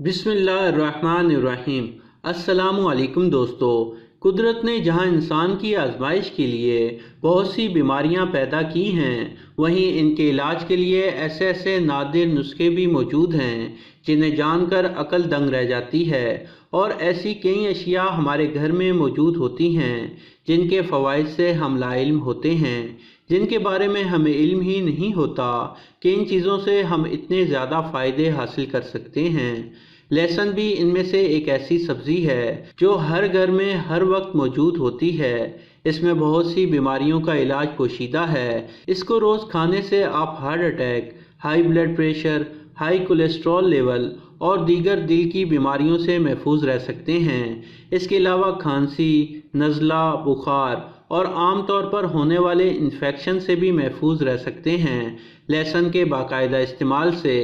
बिस्मिल्लाहिर्रहमानिर्रहीम। अस्सलामु अलैकुम दोस्तों। कुदरत ने जहां इंसान की आजमाइश के लिए बहुत सी बीमारियां पैदा की हैं, वहीं इनके इलाज के लिए ऐसे ऐसे नादिर नुस्खे भी मौजूद हैं जिन्हें जानकर अकल दंग रह जाती है। और ऐसी कई अशिया हमारे घर में मौजूद होती हैं जिनके फ़वाइद से हम लाइल्म होते हैं, जिनके बारे में हमें इल्म ही नहीं होता कि इन चीज़ों से हम इतने ज़्यादा फ़ायदे हासिल कर सकते हैं। लहसुन भी इनमें से एक ऐसी सब्ज़ी है जो हर घर में हर वक्त मौजूद होती है। इसमें बहुत सी बीमारियों का इलाज पोशीदा है। इसको रोज़ खाने से आप heart attack, high blood pressure, high cholesterol level और दीगर दिल की बीमारियों से महफूज रह सकते हैं। इसके अलावा खांसी, नज़ला, बुखार और आम तौर पर होने वाले इन्फेक्शन से भी महफूज रह सकते हैं। लहसुन के बाकायदा इस्तेमाल से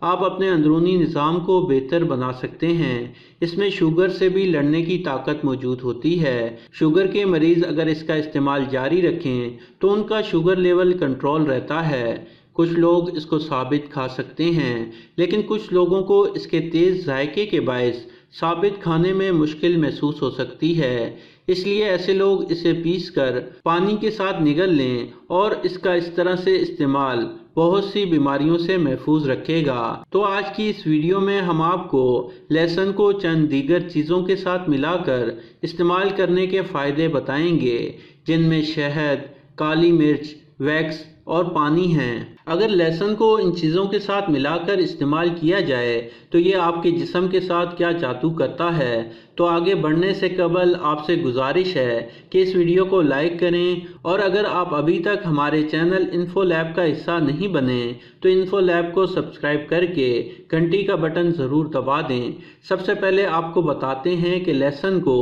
आप अपने अंदरूनी निज़ाम को बेहतर बना सकते हैं। इसमें शुगर से भी लड़ने की ताकत मौजूद होती है। शुगर के मरीज़ अगर इसका इस्तेमाल जारी रखें तो उनका शुगर लेवल कंट्रोल रहता है। कुछ लोग इसको साबित खा सकते हैं, लेकिन कुछ लोगों को इसके तेज़ जायके के बायस साबित खाने में मुश्किल महसूस हो सकती है। इसलिए ऐसे लोग इसे पीस कर पानी के साथ निगल लें और इसका इस तरह से इस्तेमाल बहुत सी बीमारियों से महफूज रखेगा। तो आज की इस वीडियो में हम आपको लहसुन को चंद दीगर चीज़ों के साथ मिलाकर इस्तेमाल करने के फ़ायदे बताएंगे, जिनमें शहद, काली मिर्च, वैक्स और पानी हैं। अगर लहसुन को इन चीज़ों के साथ मिलाकर इस्तेमाल किया जाए तो ये आपके जिस्म के साथ क्या जादू करता है। तो आगे बढ़ने से कबल आपसे गुजारिश है कि इस वीडियो को लाइक करें, और अगर आप अभी तक हमारे चैनल इन्फो लैब का हिस्सा नहीं बने तो इन्फो लैब को सब्सक्राइब करके घंटी का बटन ज़रूर दबा दें। सबसे पहले आपको बताते हैं कि लहसुन को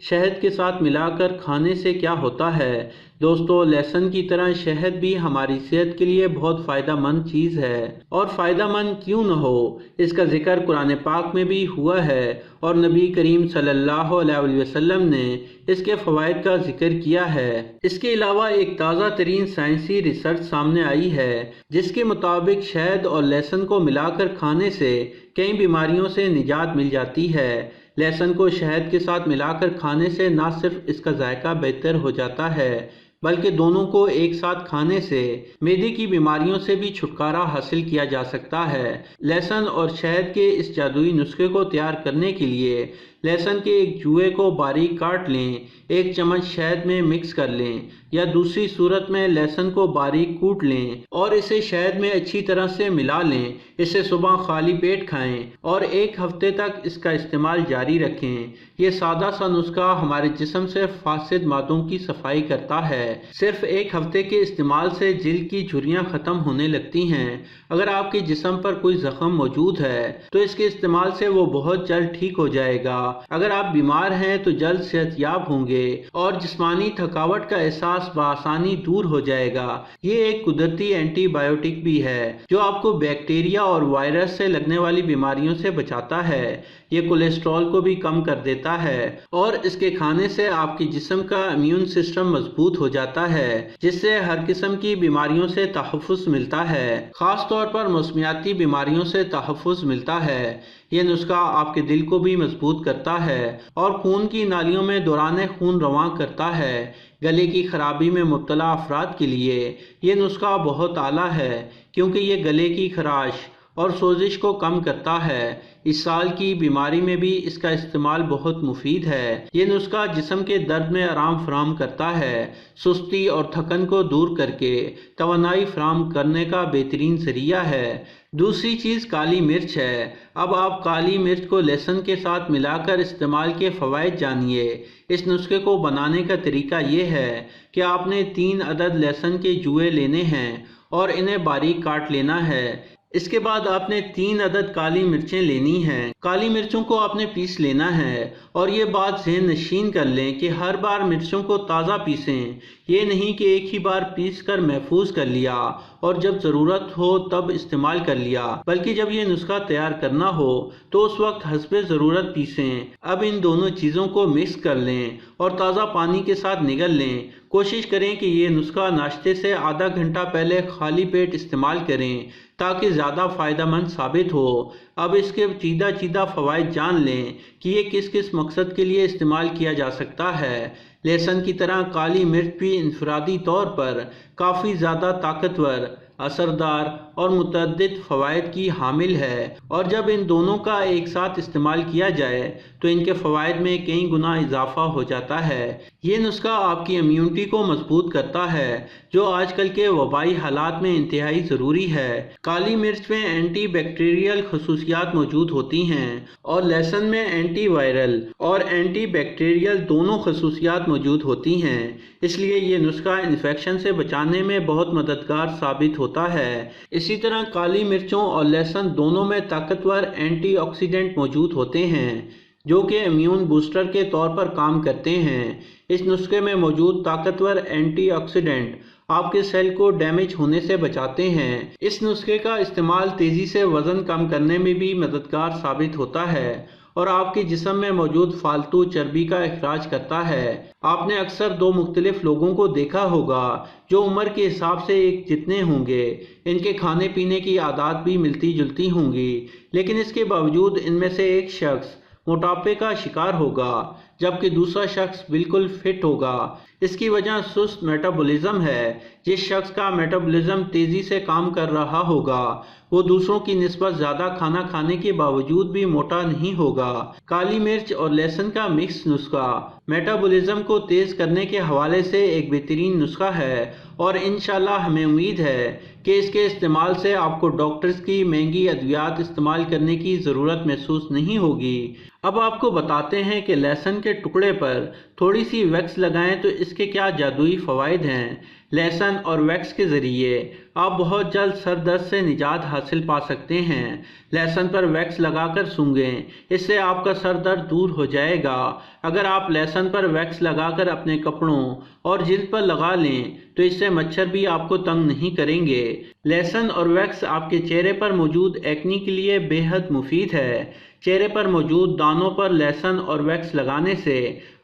शहद के साथ मिलाकर खाने से क्या होता है। दोस्तों, लहसुन की तरह शहद भी हमारी सेहत के लिए बहुत फ़ायदेमंद चीज़ है। और फ़ायदेमंद क्यों न हो, इसका जिक्र कुरान पाक में भी हुआ है और नबी करीम सल्लल्लाहु अलैहि वसल्लम ने इसके फ़वाइद का जिक्र किया है। इसके अलावा एक ताज़ा तरीन साइंसी रिसर्च सामने आई है जिसके मुताबिक शहद और लहसुन को मिलाकर खाने से कई बीमारियों से निजात मिल जाती है। लहसुन को शहद के साथ मिलाकर खाने से न सिर्फ इसका जायका बेहतर हो जाता है, बल्कि दोनों को एक साथ खाने से मैदे की बीमारियों से भी छुटकारा हासिल किया जा सकता है। लहसुन और शहद के इस जादुई नुस्खे को तैयार करने के लिए लहसुन के एक जूए को बारीक काट लें, एक चम्मच शहद में मिक्स कर लें, या दूसरी सूरत में लहसुन को बारीक कूट लें और इसे शहद में अच्छी तरह से मिला लें। इसे सुबह खाली पेट खाएं और एक हफ्ते तक इसका इस्तेमाल जारी रखें। ये सादा सा नुस्खा हमारे जिस्म से फासिद मादों की सफाई करता है। सिर्फ एक हफ्ते के इस्तेमाल से जिल्द की झुर्रियाँ ख़त्म होने लगती हैं। अगर आपके जिस्म पर कोई ज़ख्म मौजूद है तो इसके इस्तेमाल से वो बहुत जल्द ठीक हो जाएगा। अगर आप बीमार हैं तो जल्द सेहतयाब होंगे और जिस्मानी थकावट का एहसास बआसानी दूर हो जाएगा। ये एक कुदरती एंटीबायोटिक भी है जो आपको बैक्टीरिया और वायरस से लगने वाली बीमारियों से बचाता है। ये कोलेस्ट्रॉल को भी कम कर देता है और इसके खाने से आपके जिस्म का इम्यून सिस्टम मजबूत हो जाता है, जिससे हर किस्म की बीमारियों से तहफ़्फ़ुज़ मिलता है। ख़ास तौर पर मौसमियाती बीमारियों से तहफ़्फ़ुज़ मिलता है। ये नुस्खा आपके दिल को भी मजबूत करता है और खून की नालियों में दौरान खून रवां करता है। गले की खराबी में मुब्तला अफराद के लिए ये नुस्खा बहुत आला है, क्योंकि ये गले की खराश और सोजिश को कम करता है। इस साल की बीमारी में भी इसका इस्तेमाल बहुत मुफीद है। ये नुस्खा जिस्म के दर्द में आराम फराहम करता है, सुस्ती और थकन को दूर करके तवानाई फराहम करने का बेहतरीन ज़रिया है। दूसरी चीज़ काली मिर्च है। अब आप काली मिर्च को लहसुन के साथ मिलाकर इस्तेमाल के फ़वाइद जानिए। इस नुस्खे को बनाने का तरीका ये है कि आपने 3 अदद लहसुन के जूए लेने हैं और इन्हें बारीक काट लेना है। इसके बाद आपने 3 अदद काली मिर्चें लेनी हैं। काली मिर्चों को आपने पीस लेना है और ये बात ज़हन नशीन कर लें कि हर बार मिर्चों को ताज़ा पीसें। ये नहीं कि एक ही बार पीस कर महफूज कर लिया और जब ज़रूरत हो तब इस्तेमाल कर लिया, बल्कि जब ये नुस्खा तैयार करना हो तो उस वक्त हस्बे ज़रूरत पीसें। अब इन दोनों चीज़ों को मिक्स कर लें और ताज़ा पानी के साथ निगल लें। कोशिश करें कि ये नुस्खा नाश्ते से आधा घंटा पहले खाली पेट इस्तेमाल करें ताकि ज़्यादा फ़ायदा मंद साबित हो। अब इसके चीदा फ़वाइद जान लें कि ये किस किस मकसद के लिए इस्तेमाल किया जा सकता है। लहसुन की तरह काली मिर्च भी इनफरादी तौर पर काफ़ी ज़्यादा ताकतवर, असरदार और मुतअद्दिद फ़वाइद की हामिल है, और जब इन दोनों का एक साथ इस्तेमाल किया जाए तो इनके फ़वाइद में कई गुना इजाफा हो जाता है। ये नुस्खा आपकी इम्यूनिटी को मजबूत करता है, जो आजकल के वबाई हालात में इंतहाई ज़रूरी है। काली मिर्च में एंटी बैक्टीरियल खसूसियात मौजूद होती हैं और लहसुन में एंटी वायरल और एंटी बैक्टीरियल दोनों खसूसियात मौजूद होती हैं। इसलिए ये नुस्खा इन्फेक्शन से बचाने में बहुत मददगार साबित होता है। इसी तरह काली मिर्चों और लहसुन दोनों में ताकतवर एंटीऑक्सीडेंट मौजूद होते हैं, जो कि इम्यून बूस्टर के तौर पर काम करते हैं। इस नुस्खे में मौजूद ताकतवर एंटीऑक्सीडेंट आपके सेल को डैमेज होने से बचाते हैं। इस नुस्खे का इस्तेमाल तेज़ी से वज़न कम करने में भी मददगार साबित होता है और आपके जिस्म में मौजूद फालतू चर्बी का इखराज करता है। आपने अक्सर दो मुख्तलिफ लोगों को देखा होगा जो उम्र के हिसाब से एक जितने होंगे, इनके खाने पीने की आदत भी मिलती जुलती होंगी, लेकिन इसके बावजूद इनमें से एक शख्स मोटापे का शिकार होगा जबकि दूसरा शख्स बिल्कुल फिट होगा। इसकी वजह सुस्त मेटाबॉलिज्म है। जिस शख्स का मेटाबॉलिज्म तेज़ी से काम कर रहा होगा वो दूसरों की निस्बत ज़्यादा खाना खाने के बावजूद भी मोटा नहीं होगा। काली मिर्च और लहसुन का मिक्स नुस्खा मेटाबॉलिज्म को तेज़ करने के हवाले से एक बेहतरीन नुस्खा है और इंशाल्लाह हमें उम्मीद है कि इसके इस्तेमाल से आपको डॉक्टर्स की महंगी अद्वियात इस्तेमाल करने की ज़रूरत महसूस नहीं होगी। अब आपको बताते हैं कि लहसुन के टुकड़े पर थोड़ी सी वैक्स लगाएं तो इसके क्या जादुई फ़वाइद हैं। लहसुन और वैक्स के ज़रिए आप बहुत जल्द सर दर्द से निजात हासिल पा सकते हैं। लहसुन पर वैक्स लगाकर सूंघें, इससे आपका सर दर्द दूर हो जाएगा। अगर आप लहसुन पर वैक्स लगाकर अपने कपड़ों और जिल्द पर लगा लें तो इससे मच्छर भी आपको तंग नहीं करेंगे। लहसुन और वैक्स आपके चेहरे पर मौजूद एक्नी के लिए बेहद मुफीद है। चेहरे पर मौजूद दानों पर लहसुन और वैक्स लगाने से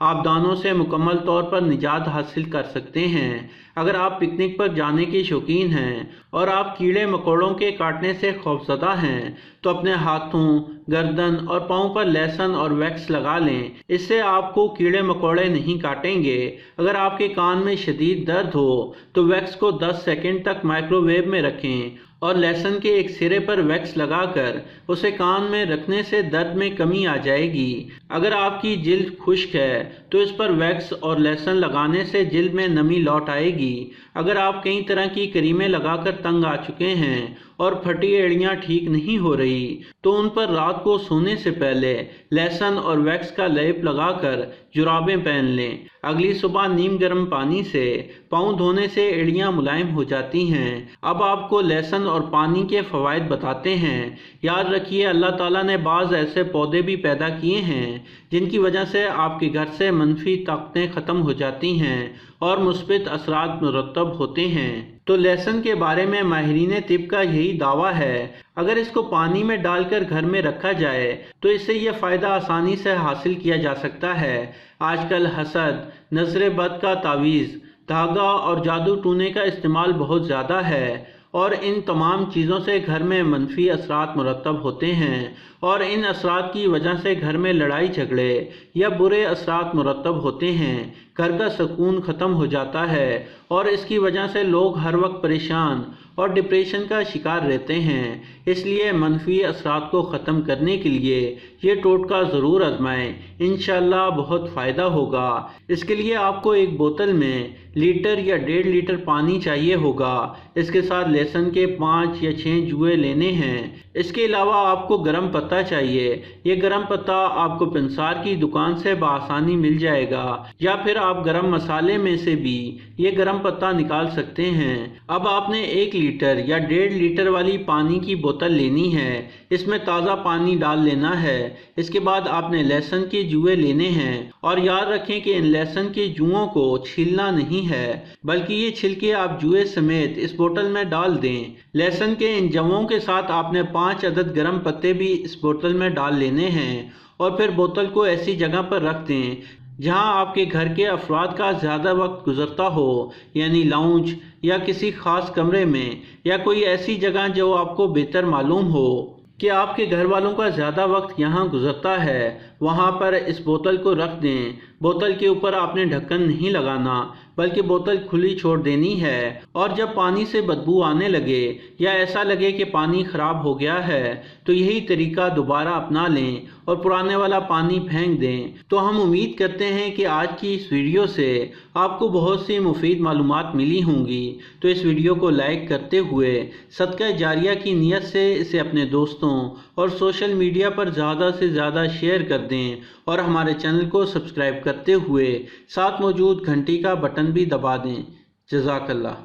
आप दानों से मुकम्मल तौर पर निजात हासिल कर सकते हैं। अगर आप पिकनिक पर जाने के शौकीन हैं और आप कीड़े मकोड़ों के काटने से खौफज़दा हैं तो अपने हाथों, गर्दन और पाँव पर लहसुन और वैक्स लगा लें, इससे आपको कीड़े मकोड़े नहीं काटेंगे। अगर आपके कान में शदीद दर्द हो तो वैक्स को 10 सेकंड तक माइक्रोवेव में रखें और लहसुन के एक सिरे पर वैक्स लगाकर उसे कान में रखने से दर्द में कमी आ जाएगी। अगर आपकी जिल्द खुश्क है तो इस पर वैक्स और लहसुन लगाने से जिल्द में नमी लौट आएगी। अगर आप कई तरह की क्रीमें लगाकर तंग आ चुके हैं और फटी एड़ियाँ ठीक नहीं हो रही तो उन पर रात को सोने से पहले लहसुन और वैक्स का लेप लगाकर जुराबें पहन लें। अगली सुबह नीम गर्म पानी से पाँव धोने से एड़ियाँ मुलायम हो जाती हैं। अब आपको लहसुन और पानी के फ़वाइद बताते हैं। याद रखिए, अल्लाह ताला ने बाज़ ऐसे पौधे भी पैदा किए हैं जिनकी वजह से आपके घर से मनफी ताकतें ख़त्म हो जाती हैं और मुस्बित असरात मुरतब होते हैं। तो लहसुन के बारे में माहिरीन तिब का यही दावा है, अगर इसको पानी में डालकर घर में रखा जाए तो इससे यह फ़ायदा आसानी से हासिल किया जा सकता है। आजकल हसद, नज़र बद का तावीज़, धागा और जादू टूने का इस्तेमाल बहुत ज़्यादा है और इन तमाम चीज़ों से घर में मनफी असरात मुरतब होते हैं और इन असरात की वजह से घर में लड़ाई झगड़े या बुरे असरात मुरतब होते हैं। घर का सुकून ख़त्म हो जाता है और इसकी वजह से लोग हर वक्त परेशान और डिप्रेशन का शिकार रहते हैं। इसलिए मनफी असरात को ख़त्म करने के लिए ये टोटका ज़रूर आजमाएं, इंशाल्लाह बहुत फ़ायदा होगा। इसके लिए आपको एक बोतल में लीटर या 1.5 लीटर पानी चाहिए होगा। इसके साथ लहसुन के 5 या 6 जुए लेने हैं। इसके अलावा आपको गरम पत्ता चाहिए। ये गरम पत्ता आपको पंसार की दुकान से बआसानी मिल जाएगा या फिर आप गरम मसाले में से भी ये गरम पत्ता निकाल सकते हैं। अब आपने 1 लीटर या 1.5 लीटर वाली पानी की बोतल लेनी है। इसमें ताज़ा पानी डाल लेना है। इसके बाद आपने लहसुन के जुए लेने हैं और याद रखें कि इन लहसुन के जुओं को छीलना नहीं है, बल्कि ये छिलके आप जुए समेत इस बोतल में डाल दें। लहसुन के इन जवों के साथ आपने 5 अदद गरम पत्ते भी इस बोतल में डाल लेने हैं और फिर बोतल को ऐसी जगह पर रख दें جہاں آپ کے گھر کے افراد کا زیادہ وقت گزرتا ہو، یعنی لاؤنج یا کسی خاص کمرے میں، یا کوئی ایسی جگہ جو آپ کو بہتر معلوم ہو کہ آپ کے گھر والوں کا زیادہ وقت یہاں گزرتا ہے، وہاں پر اس بوتل کو رکھ دیں۔ بوتل کے اوپر آپ نے ڈھکن نہیں لگانا، بلکہ بوتل کھلی چھوڑ دینی ہے، اور جب پانی سے بدبو آنے لگے یا ایسا لگے کہ پانی خراب ہو گیا ہے تو یہی طریقہ دوبارہ اپنا لیں اور پرانے والا پانی پھینک دیں۔ تو ہم امید کرتے ہیں کہ آج کی اس ویڈیو سے آپ کو بہت سی مفید معلومات ملی ہوں گی، تو اس ویڈیو کو لائک کرتے ہوئے صدقہ جاریہ کی نیت سے اسے اپنے دوستوں اور سوشل میڈیا پر زیادہ سے زیادہ شیئر کر دیں، اور ہمارے چینل کو سبسکرائب کرتے ہوئے ساتھ موجود گھنٹی کا بٹن بھی دبا دیں۔ جزاک اللہ۔